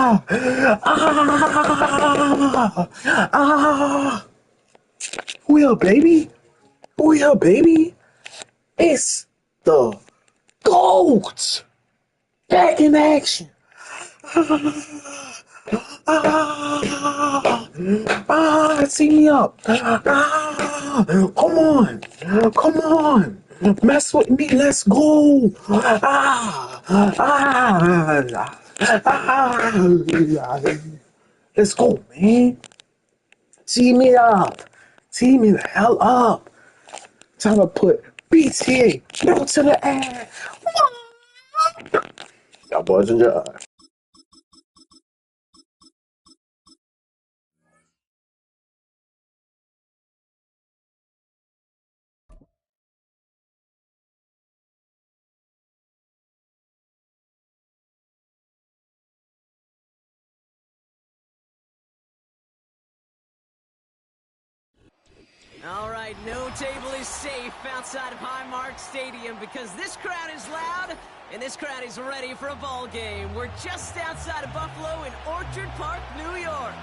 Ah! We up, baby? We up, baby? It's the GOAT back in action. See me up. Come on. Come on. Mess with me. Let's go. Let's go, man. Tee me up. Tee me the hell up. Time to put BTA down to the air. Y'all boys enjoy. All right, no table is safe outside of Highmark Stadium because this crowd is loud and this crowd is ready for a ball game. We're just outside of Buffalo in Orchard Park, New York.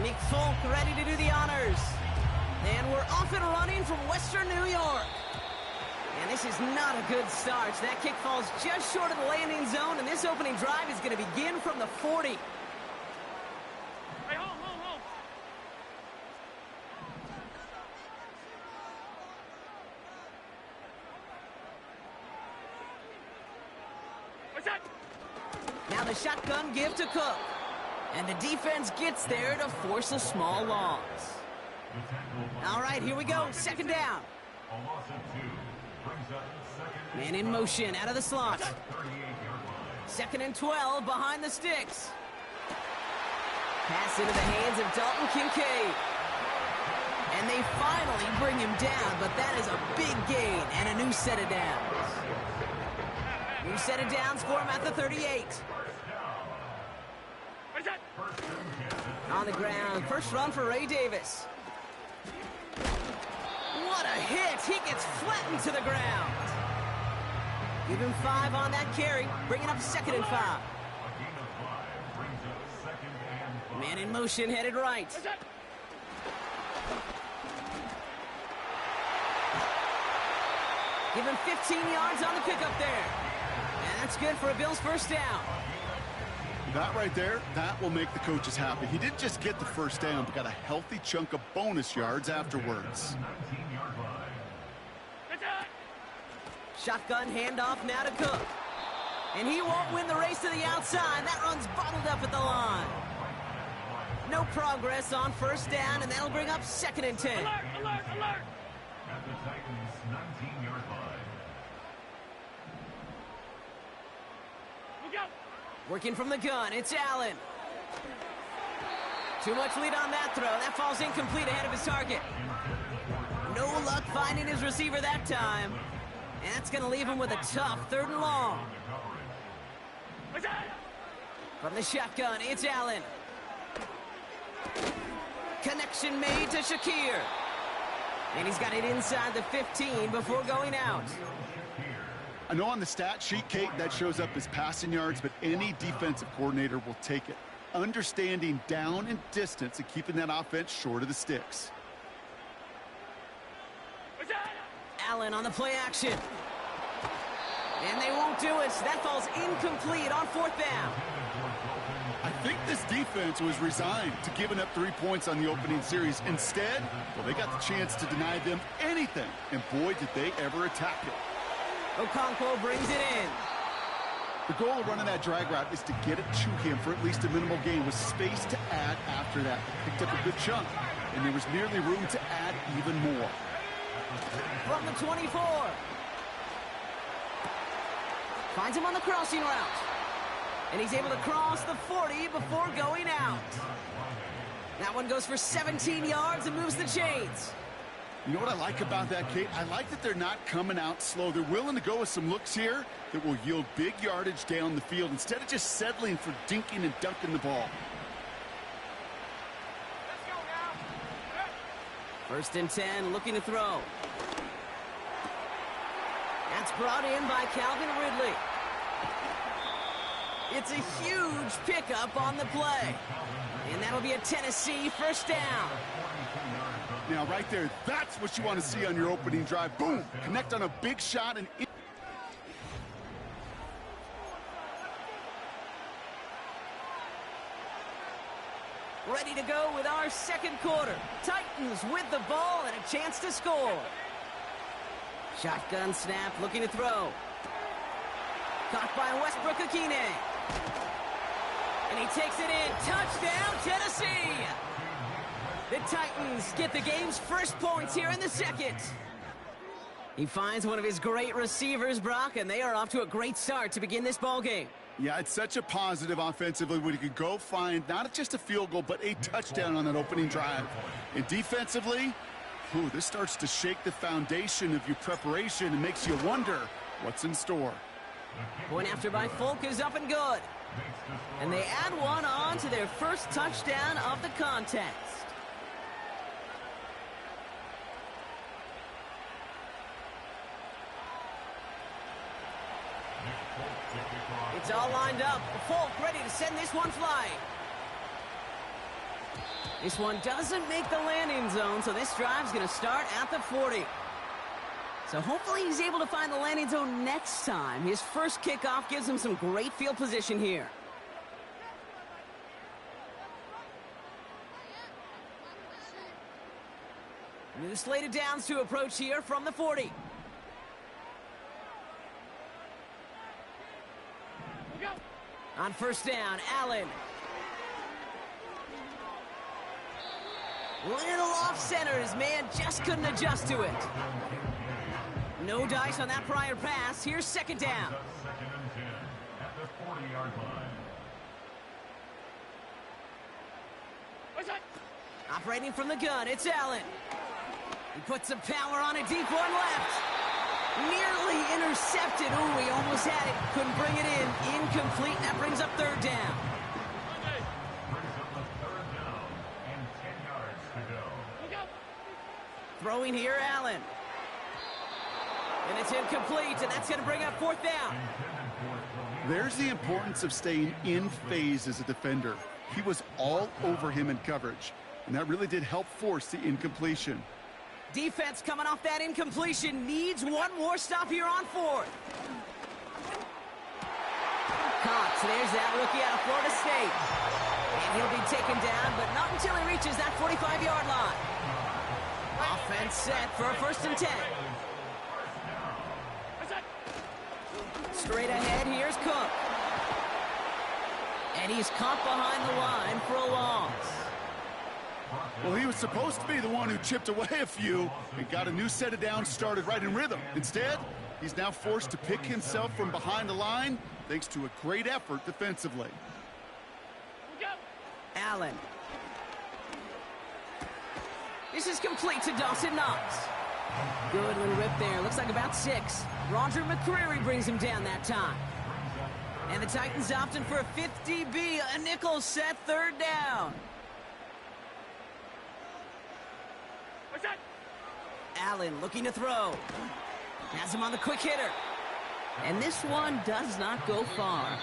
Nick Folk ready to do the honors. And we're off and running from Western New York. And this is not a good start. That kick falls just short of the landing zone, and this opening drive is going to begin from the 40. Hey, hold. What's that? Now the shotgun give to Cook. And the defense gets there to force a small loss. All right, here we go. Second down. Man in motion out of the slot. Second and 12 behind the sticks. Pass into the hands of Dalton Kincaid. And they finally bring him down, but that is a big gain and a new set of downs. New set of downs for him at the 38. On the ground, first run for Ray Davis. What a hit! He gets flattened to the ground. Give him 5 on that carry, bringing up second and 5. Man in motion, headed right. Give him 15 yards on the pickup there. And that's good for a Bills first down. That right there, that will make the coaches happy. He didn't just get the first down, but got a healthy chunk of bonus yards afterwards. Shotgun handoff now to Cook. And he won't win the race to the outside. That run's bottled up at the line. No progress on first down, and that'll bring up second and 10. Alert! At the Titans' 19-yard line. Look out! Working from the gun, it's Allen. Too much lead on that throw. That falls incomplete ahead of his target. No luck finding his receiver that time. And that's going to leave him with a tough third and long. From the shotgun, it's Allen. Connection made to Shakir. And he's got it inside the 15 before going out. I know on the stat sheet, Kate, that shows up as passing yards, but any defensive coordinator will take it. Understanding down and distance and keeping that offense short of the sticks. Allen on the play action. And they won't do it. That falls incomplete on fourth down. I think this defense was resigned to giving up 3 points on the opening series. Instead, well, they got the chance to deny them anything. And boy, did they ever attack it. Okonkwo brings it in. The goal of running that drag route is to get it to him for at least a minimal gain with space to add after that. Picked up a good chunk, and there was nearly room to add even more. From the 24. Finds him on the crossing route. And he's able to cross the 40 before going out. That one goes for 17 yards and moves the chains. You know what I like about that, Kate? I like that they're not coming out slow. They're willing to go with some looks here that will yield big yardage down the field instead of just settling for dinking and dunking the ball. First and 10, looking to throw. That's brought in by Calvin Ridley. It's a huge pickup on the play. And that'll be a Tennessee first down. Now, right there, that's what you want to see on your opening drive. Boom! Connect on a big shot and... Ready to go with our second quarter. Titans with the ball and a chance to score. Shotgun snap, looking to throw. Caught by Westbrook-Akine. And he takes it in. Touchdown, Tennessee! The Titans get the game's first points here in the second. He finds one of his great receivers, Brock, and they are off to a great start to begin this ball game. Yeah, it's such a positive offensively when you can go find not just a field goal, but a touchdown on that opening drive. And defensively, this starts to shake the foundation of your preparation and makes you wonder what's in store. Point after by Folk is up and good. And they add one on to their first touchdown of the contest. It's all lined up. Folk ready to send this one flying. This one doesn't make the landing zone, so this drive's going to start at the 40. So hopefully he's able to find the landing zone next time. His first kickoff gives him some great field position here. New slated downs to approach here from the 40. On first down, Allen. Little off center. His man just couldn't adjust to it. No dice on that prior pass. Here's second down. Second and 10 at the 40-yard line. Operating from the gun, it's Allen. He puts some power on a deep one left. Nearly intercepted. Ooh, he almost had it. Couldn't bring it in. Incomplete. That brings up third down. Brings up the third down and 10 yards to go. Throwing here, Allen. And it's incomplete, and that's going to bring up fourth down. There's the importance of staying in phase as a defender. He was all over him in coverage, and that really did help force the incompletion. Defense coming off that incompletion needs one more stop here on fourth. Cox, there's that rookie out of Florida State. And he'll be taken down, but not until he reaches that 45-yard line. Offense set for a first and 10. Straight ahead, here's Cook. And he's caught behind the line for a loss. Well, he was supposed to be the one who chipped away a few and got a new set of downs started right in rhythm. Instead, he's now forced to pick himself from behind the line thanks to a great effort defensively. Allen. This is complete to Dawson Knox. Good little rip there. Looks like about 6. Roger McCreary brings him down that time. And the Titans opting for a 50B, a nickel set third down. Allen looking to throw. Has him on the quick hitter. And this one does not go far.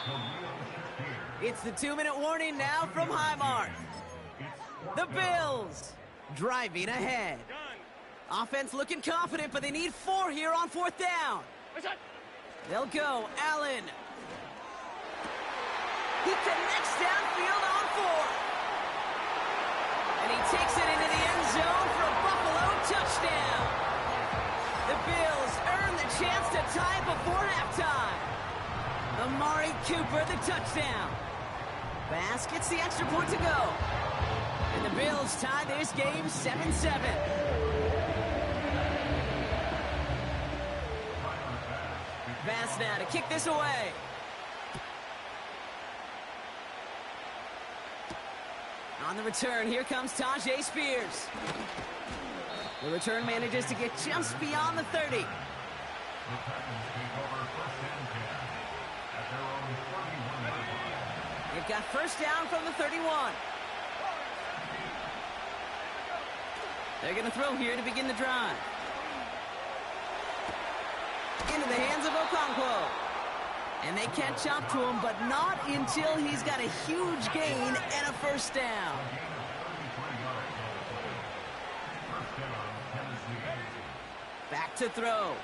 It's the 2-minute warning now from Highmark. The Bills driving ahead. Offense looking confident, but they need 4 here on fourth down. They'll go. Allen. He connects downfield on 4. And he takes it into the end zone for a Buffalo touchdown. The Bills earn the chance to tie before halftime. Amari Cooper, the touchdown. Bass gets the extra point to go. And the Bills tie this game 7-7. Bass now to kick this away. On the return, here comes Tajay Spears. The return manages to get just beyond the 30. The Titans take over first and 10 at their own 31-yard line. They've got first down from the 31. They're going to throw here to begin the drive. Into the hands of Okonkwo. And they catch up to him, but not until he's got a huge gain and a first down. Back to throw.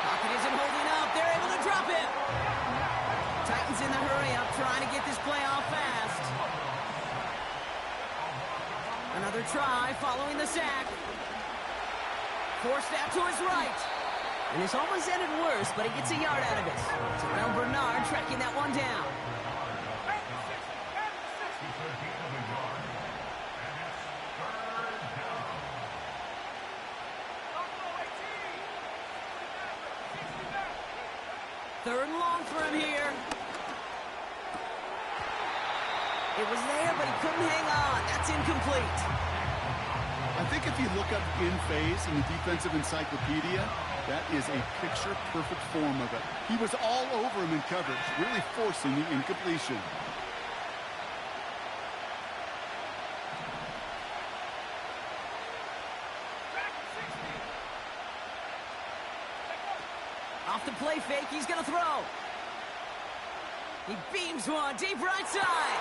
Pocket isn't holding up. They're able to drop it. Titans in the hurry up, trying to get this play off fast. Another try following the sack. Forced out to his right. And this almost ended worse, but he gets a yard out of it. Terrell Bernard tracking that one down. Third and long for him here. It was there, but he couldn't hang on. That's incomplete. I think if you look up in phase in the defensive encyclopedia, that is a picture-perfect form of it. He was all over him in coverage, really forcing the incompletion. Off the play fake, he's going to throw. He beams one deep right side.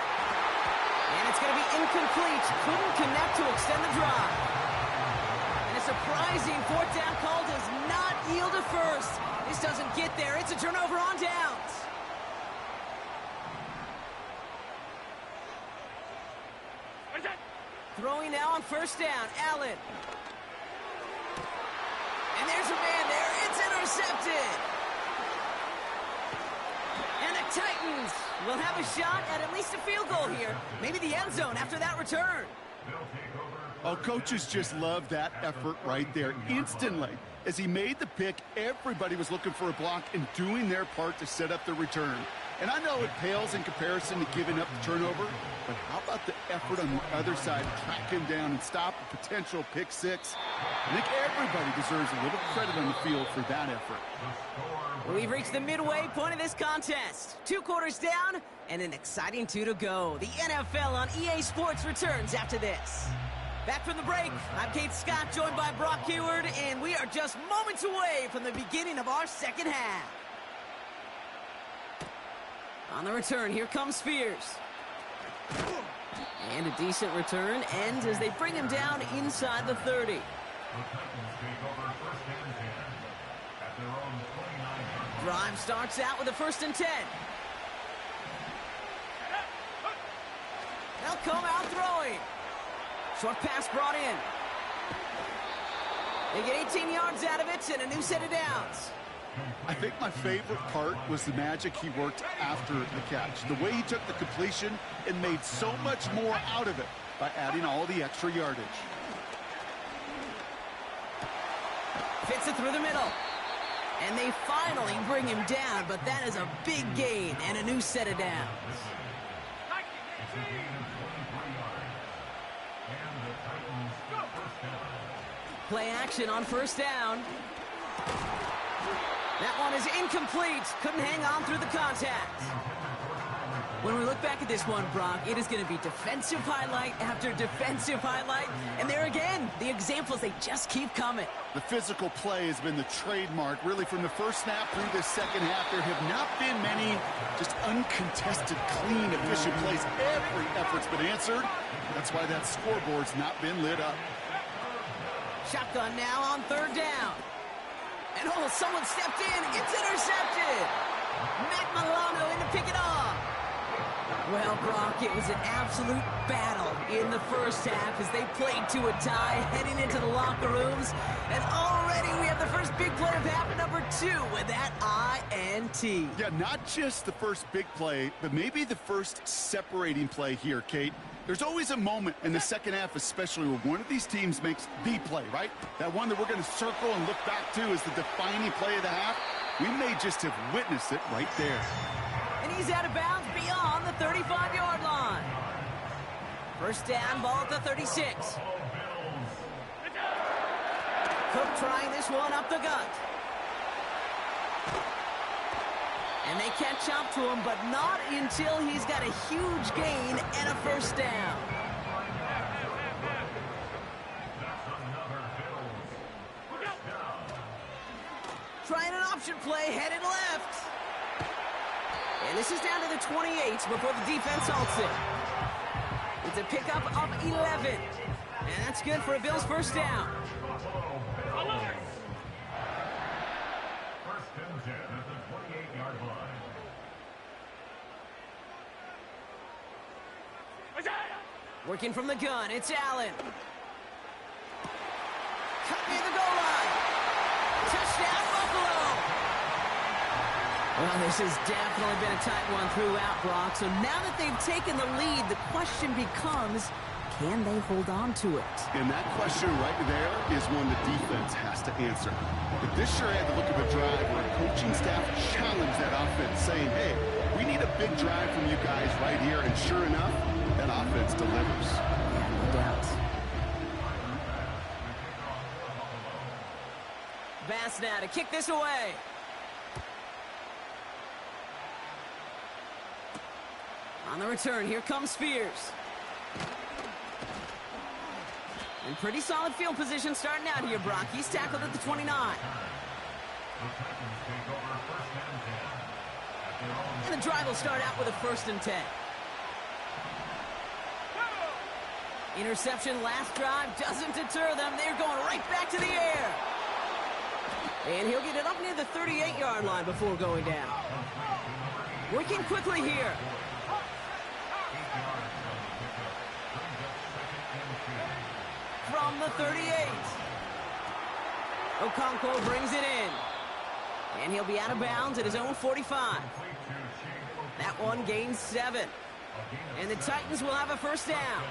And it's going to be incomplete. Couldn't connect to extend the drive. And a surprising fourth down call does not yield a first. This doesn't get there. It's a turnover on downs. Throwing now on first down, Allen. And there's a man there. It's intercepted. And the Titans will have a shot at least a field goal here. Maybe the end zone after that return. Oh, coaches just love that effort right there. Instantly, as he made the pick, everybody was looking for a block and doing their part to set up the return. And I know it pales in comparison to giving up the turnover, but how about the effort on the other side to track him down and stop a potential pick six? I think everybody deserves a little credit on the field for that effort. We've reached the midway point of this contest. 2 quarters down and an exciting 2 to go. The NFL on EA Sports returns after this. Back from the break, I'm Kate Scott, joined by Brock Heward, and we are just moments away from the beginning of our second half. On the return, here comes Spears. And a decent return ends as they bring him down inside the 30. Drive starts out with a 1st and 10. They'll come out throwing. Short pass brought in. They get 18 yards out of it and a new set of downs. I think my favorite part was the magic he worked after the catch. The way he took the completion and made so much more out of it by adding all the extra yardage. Fits it through the middle. And they finally bring him down, but that is a big gain and a new set of downs. Play action on first down. That one is incomplete. Couldn't hang on through the contact. When we look back at this one, Brock, it is going to be defensive highlight after defensive highlight. And there again, the examples, they just keep coming. The physical play has been the trademark, really, from the first snap through this second half. There have not been many just uncontested, clean, efficient plays. Every effort's been answered. That's why that scoreboard's not been lit up. Shotgun now on third down. And oh, someone stepped in. It's intercepted. Matt Milano in to pick it off. Well, Brock, it was an absolute battle in the first half as they played to a tie heading into the locker rooms. And already we have the first big play of half number 2 with that INT. Yeah, not just the first big play, but maybe the first separating play here, Kate. There's always a moment in the second half, especially where one of these teams makes the play, right? That one that we're going to circle and look back to as the defining play of the half. We may just have witnessed it right there. And he's out of bounds beyond the 35-yard line. First down, ball at the 36. Cook trying this one up the gut. And they catch up to him, but not until he's got a huge gain and a first down. Trying an option play, headed left. And this is down to the 28 before the defense halts it. It's a pickup of 11. And that's good for a Bills first down. First and 10 at the 28-yard line. Working from the gun, it's Allen. Cut near the goal line. Touchdown, Buffalo! Well, this has definitely been a tight one throughout, Brock. So now that they've taken the lead, the question becomes, can they hold on to it? And that question right there is one the defense has to answer. But this sure had the look of a drive where a coaching staff challenged that offense, saying, hey, we need a big drive from you guys right here. And sure enough, that offense delivers. Yeah, no doubt. Bass now to kick this away. On the return, here comes Spears. And pretty solid field position starting out here, Brock. He's tackled at the 29. And the drive will start out with a 1st and 10. Interception last drive doesn't deter them. They're going right back to the air. And he'll get it up near the 38-yard line before going down. Working quickly here. From the 38. Okonkwo brings it in. And he'll be out of bounds at his own 45. That one gains 7. And the Titans will have a first down.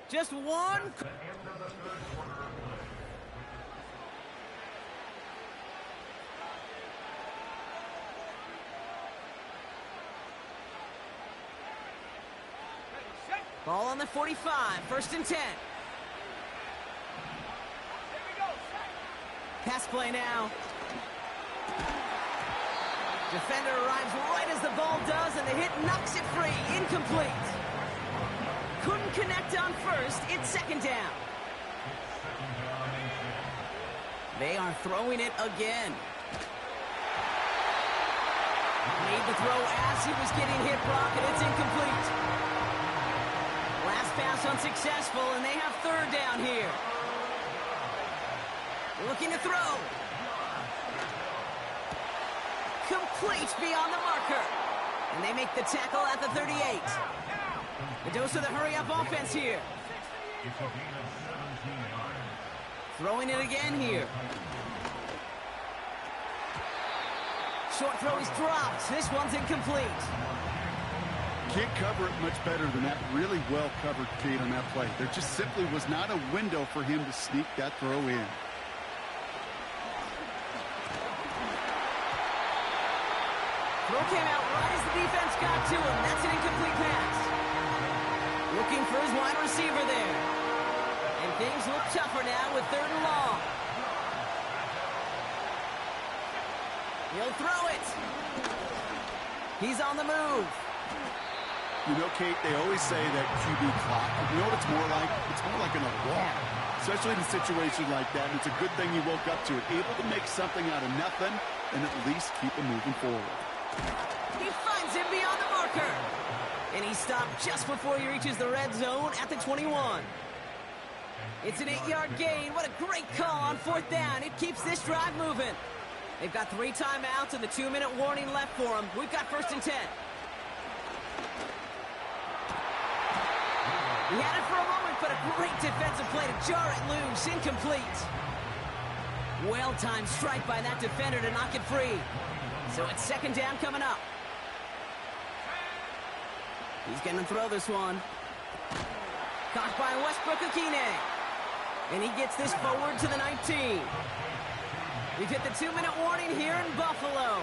Just one. Ball on the 45, 1st and 10. Pass play now. Defender arrives right as the ball does, and the hit knocks it free. Incomplete. Couldn't connect on 1st. It's 2nd down. They are throwing it again. Made the throw as he was getting hit, Brock, and it's incomplete. Last pass unsuccessful, and they have 3rd down here. Looking to throw. Complete beyond the marker. And they make the tackle at the 38. A dose of the hurry-up offense here. Throwing it again here. Short throw is dropped. This one's incomplete. Can't cover it much better than that. Really well covered, Kate, on that play. There just simply was not a window for him to sneak that throw in. Throw came out right as the defense got to him. That's an incomplete pass. Looking for his wide receiver there. And things look tougher now with 3rd and long. He'll throw it. He's on the move. You know, Kate, they always say that QB clock. You know what it's more like? It's more like an alarm. Especially in a situation like that. And it's a good thing you woke up to it. Able to make something out of nothing and at least keep him moving forward. He finds him beyond the marker. And he stopped just before he reaches the red zone at the 21. It's an 8-yard gain. What a great call on 4th down. It keeps this drive moving. They've got 3 timeouts and the 2-minute warning left for them. We've got 1st and 10. He had it for a moment, but a great defensive play to jar it loose. Incomplete. Well-timed strike by that defender to knock it free. So it's 2nd down coming up. He's going to throw this one. Caught by Westbrook Akine. And he gets this forward to the 19. We've hit the 2-minute warning here in Buffalo.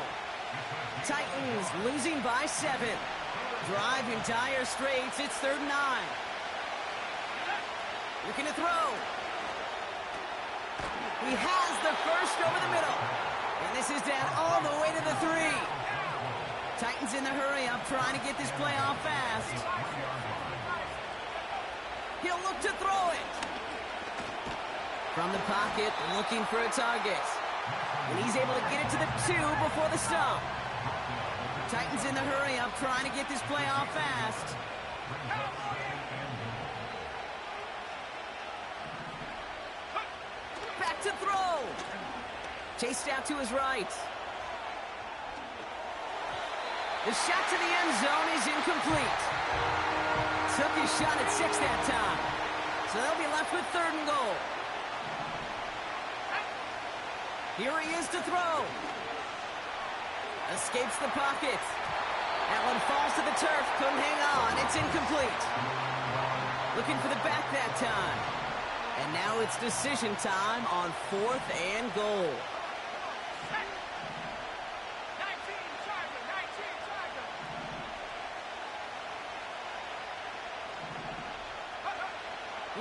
Titans losing by 7. Drive in dire straits. It's 3rd and 9. Looking to throw. He has the first over the middle. And this is down all the way to the 3. Titans in the hurry up, trying to get this play off fast. He'll look to throw it. From the pocket, looking for a target. And he's able to get it to the 2 before the stop. Titans in the hurry up, trying to get this play off fast. Back to throw. Chased out to his right. The shot to the end zone is incomplete. Took his shot at 6 that time. So they'll be left with 3rd and goal. Here he is to throw. Escapes the pocket. That one falls to the turf. Couldn't hang on. It's incomplete. Looking for the back that time. And now it's decision time on 4th and goal. 19 Charger, 19 Charger.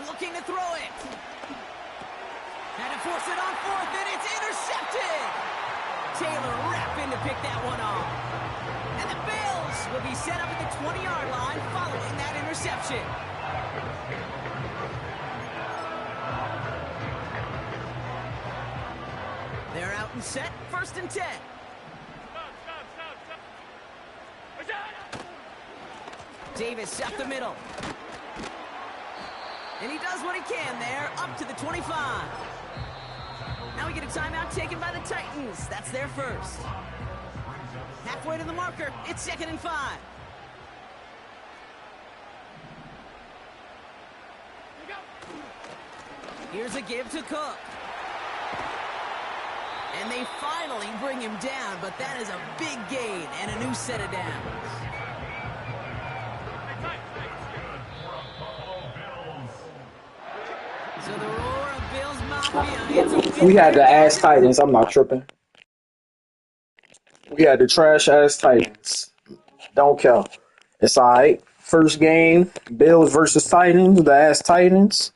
Looking to throw it. Had to force it on 4th, and it's intercepted. Taylor rapping to pick that one off. And the Bills will be set up at the 20-yard line following that interception. They're out and set, 1st and 10. Stop. Davis up the middle. And he does what he can there, up to the 25. Now we get a timeout taken by the Titans. That's their first. Halfway to the marker, it's 2nd and 5. Here's a give to Cook. And they finally bring him down, but that is a big gain and a new set of downs. So the roar of Bills Mafia, it's a We had the ass Titans. I'm not tripping. We had the trash ass Titans. Don't care. It's alright. First game, Bills versus Titans, the ass Titans.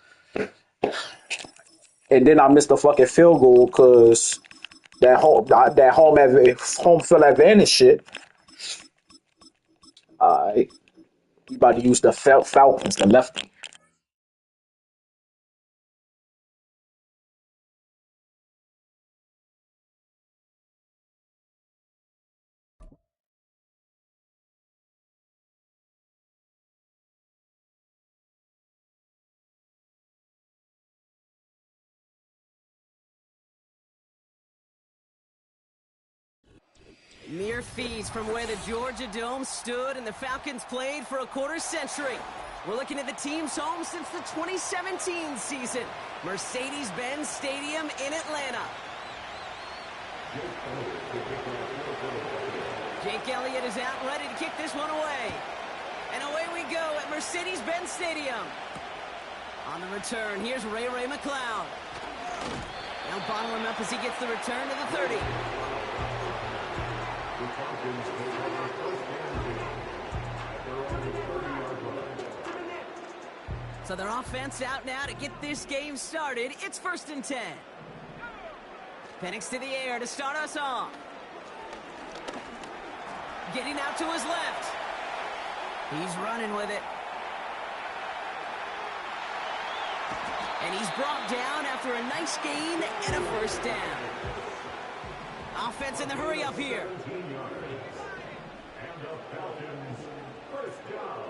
And then I missed the fucking field goal because that home field advantage shit. Alright. We about to use the Falcons, the lefty. mere feet from where the Georgia Dome stood and the Falcons played for a quarter century. We're looking at the team's home since the 2017 season, Mercedes-Benz Stadium in Atlanta. Jake Elliott is out ready to kick this one away. And away we go at Mercedes-Benz Stadium. On the return, here's Ray McLeod. Now bottle him up as he gets the return to the 30. So their offense out now to get this game started. It's 1st and 10. Penix to the air to start us off. Getting out to his left. He's running with it. And he's brought down after a nice gain and a first down. Offense in the hurry up here. And the Falcons first down.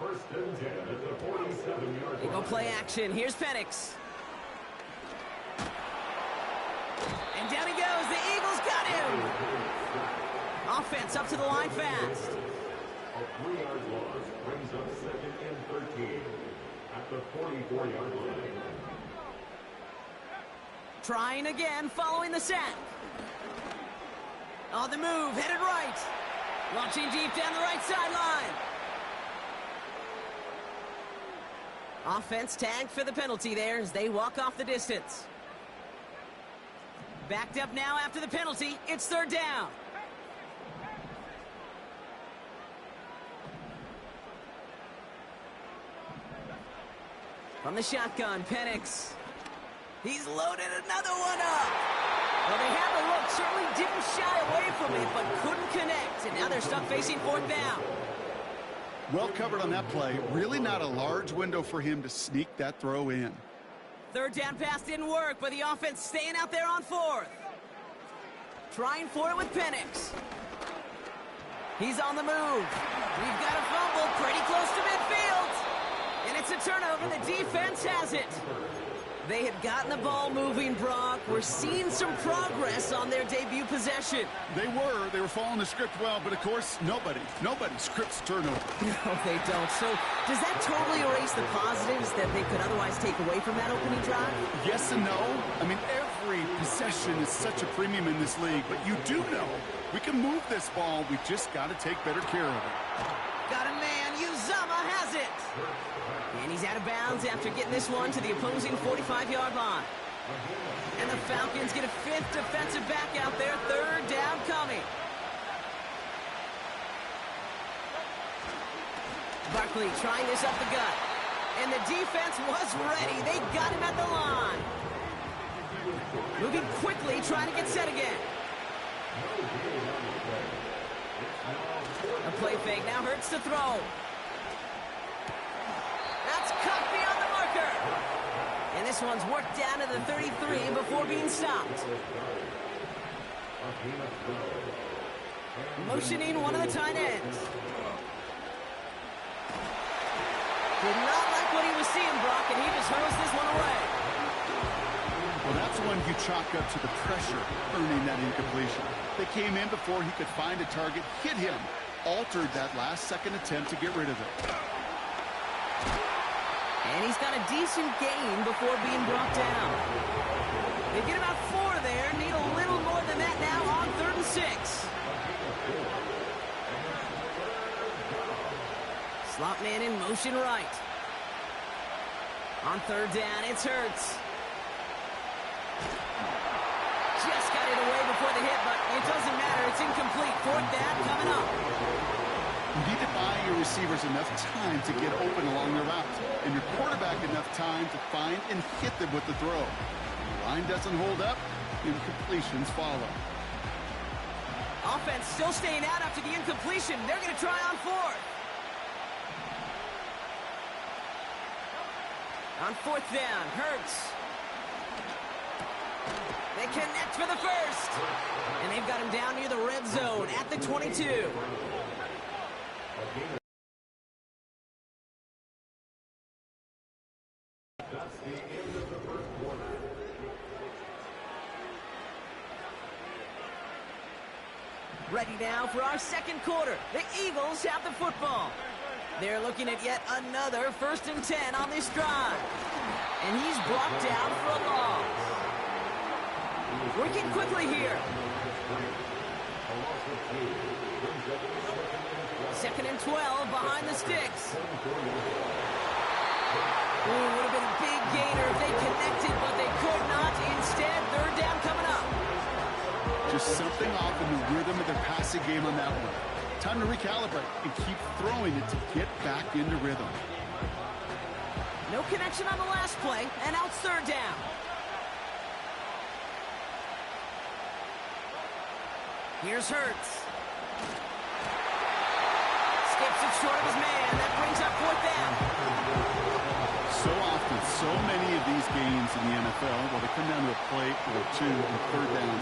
1st and 10 at the 47-yard They go play action. Here's Penix. And down he goes. The Eagles got him. Offense up to the line fast. A 3-yard loss brings up 2nd and 13 at the 44-yard line. Trying again following the sack. On the move, headed right. Launching deep down the right sideline. Offense tagged for the penalty there as they walk off the distance. Backed up now after the penalty. It's third down. From the shotgun, Penix. He's loaded another one up. Well, they had the look. Certainly didn't shy away from it, but couldn't connect. And now they're stuck facing fourth down. Well covered on that play. Really not a large window for him to sneak that throw in. Third down pass didn't work, but the offense staying out there on fourth. Trying for it with Penix. He's on the move. We've got a fumble pretty close to midfield. And it's a turnover. The defense has it. They had gotten the ball moving, Brock. We're seeing some progress on their debut possession. They were following the script well, but of course, nobody scripts turnover. No, they don't. So does that totally erase the positives that they could otherwise take away from that opening drive? Yes and no. I mean, every possession is such a premium in this league, but you do know we can move this ball. We just got to take better care of it. Got a man. Uzama has it. And he's out of bounds after getting this one to the opposing 45-yard line. And the Falcons get a fifth defensive back out there. Third down coming. Barkley trying this up the gut. And the defense was ready. They got him at the line. Moving quickly, trying to get set again. A play fake. Now Hurts to throw. That's cut beyond the marker. And this one's worked down to the 33 before being stopped. Motioning one of the tight ends. Did not like what he was seeing, Brock, and he just hurls this one away. Well, that's one you chalk up to the pressure earning that incompletion. They came in before he could find a target, hit him, altered that last-second attempt to get rid of it. And he's got a decent gain before being brought down. They get about 4 there. Need a little more than that now on 3rd and 6. Slot man in motion right. On 3rd down, it's Hurts. Just got it away before the hit, but it doesn't matter. It's incomplete. 4th down coming up. You need to buy your receivers enough time to get open along their route, and your quarterback enough time to find and hit them with the throw. The line doesn't hold up, incompletions follow. Offense still staying out after the incompletion. They're going to try on 4th. On 4th down, Hurts. They connect for the first. And they've got him down near the red zone at the 22. Ready now for our second quarter. The Eagles have the football. They're looking at yet another 1st and 10 on this drive. And he's brought down for a loss. Working quickly here. 2nd and 12 behind the sticks. Ooh, would have been a big gainer if they connected, but they could not. Instead, 3rd down coming up. Just something off in the rhythm of their passing game on that one. Time to recalibrate and keep throwing it to get back into rhythm. No connection on the last play, and now it's 3rd down. Here's Hurts. Skips it short of his man. That brings up 4th down. So often, so many of these games in the NFL, well, they come down to a play or 2 and 3rd down.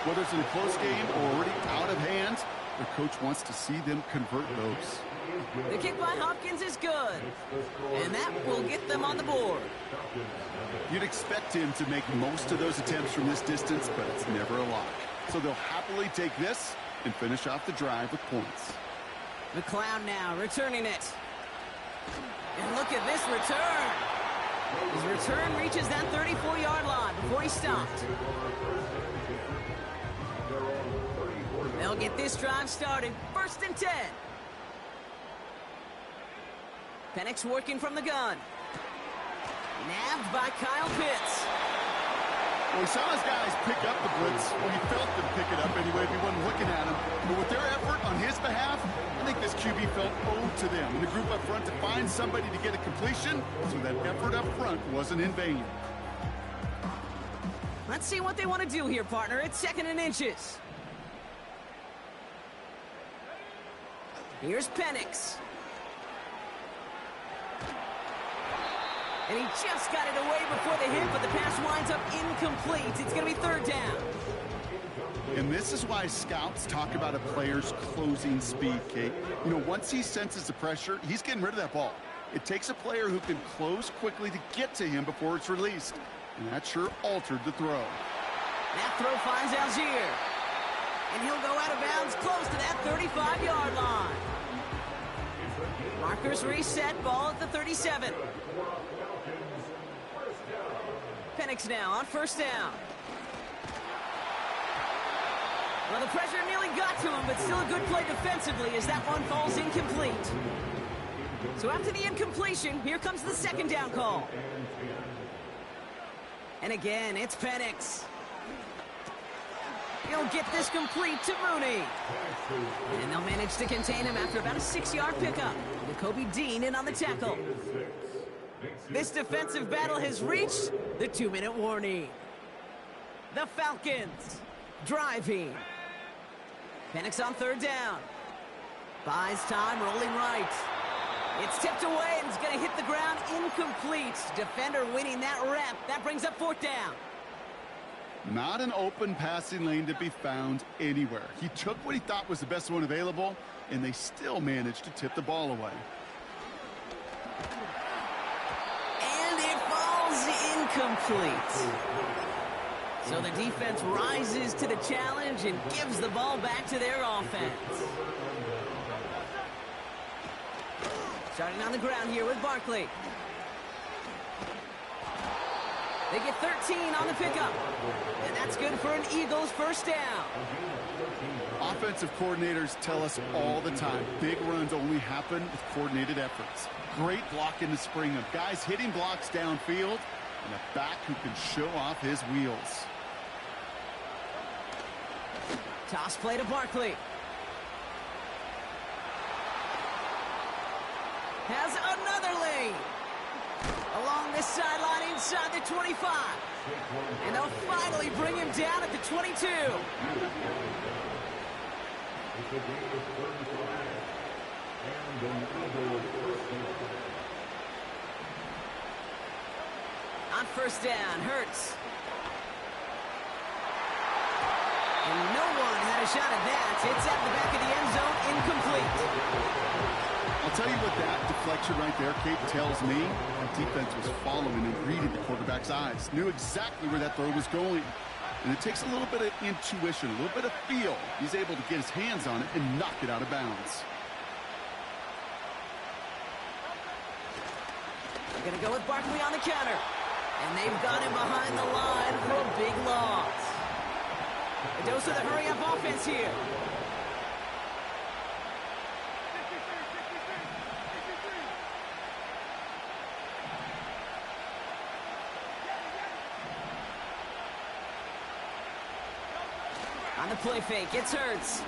Whether it's in a close game or already out of hand, the coach wants to see them convert those. The kick by Hopkins is good. And that will get them on the board. You'd expect him to make most of those attempts from this distance, but it's never a lock. So they'll happily take this and finish off the drive with points. The Clown now returning it. And look at this return. His return reaches that 34-yard line before he stopped. They'll get this drive started. 1st and 10. Penix working from the gun. Nabbed by Kyle Pitts. Well, he saw his guys pick up the blitz, or he felt them pick it up anyway if he wasn't looking at him. But with their effort on his behalf, I think this QB felt owed to them and the group up front to find somebody to get a completion, so that effort up front wasn't in vain. Let's see what they want to do here, partner. It's 2nd and inches. Here's Penix. And he just got it away before the hit, but the pass winds up incomplete. It's going to be 3rd down. And this is why scouts talk about a player's closing speed, Kate. You know, once he senses the pressure, he's getting rid of that ball. It takes a player who can close quickly to get to him before it's released. And that sure altered the throw. That throw finds Algier. And he'll go out of bounds close to that 35-yard line. Markers reset, ball at the 37. Penix now on 1st down. Well, the pressure nearly got to him, but still a good play defensively as that one falls incomplete. So after the incompletion, here comes the 2nd down call. And again, it's Penix. He'll get this complete to Mooney. And they'll manage to contain him after about a 6-yard pickup. With Kobe Dean in on the tackle. This defensive battle has reached the 2-minute warning. The Falcons driving. Penix on 3rd down. Buys time, rolling right. It's tipped away and it's going to hit the ground incomplete. Defender winning that rep. That brings up 4th down. Not an open passing lane to be found anywhere. He took what he thought was the best one available, and they still managed to tip the ball away. And it falls incomplete. So the defense rises to the challenge and gives the ball back to their offense. Starting on the ground here with Barkley. They get 13 on the pickup. And that's good for an Eagles 1st down. Offensive coordinators tell us all the time, big runs only happen with coordinated efforts. Great block in the spring of guys hitting blocks downfield and a back who can show off his wheels. Toss play to Barkley. Has another lane. Along this sideline inside the 25. And they'll finally bring him down at the 22. On 1st down, Hurts. And no one had a shot at that. It's at the back of the end zone, incomplete. I'll tell you what that deflection right there, Kate, tells me. The defense was following and reading the quarterback's eyes. Knew exactly where that throw was going. And it takes a little bit of intuition, a little bit of feel. He's able to get his hands on it and knock it out of bounds. They're going to go with Barkley on the counter. And they've got him behind the line for a big loss. A dose of the hurry-up offense here. On the play fake, it's Hurts.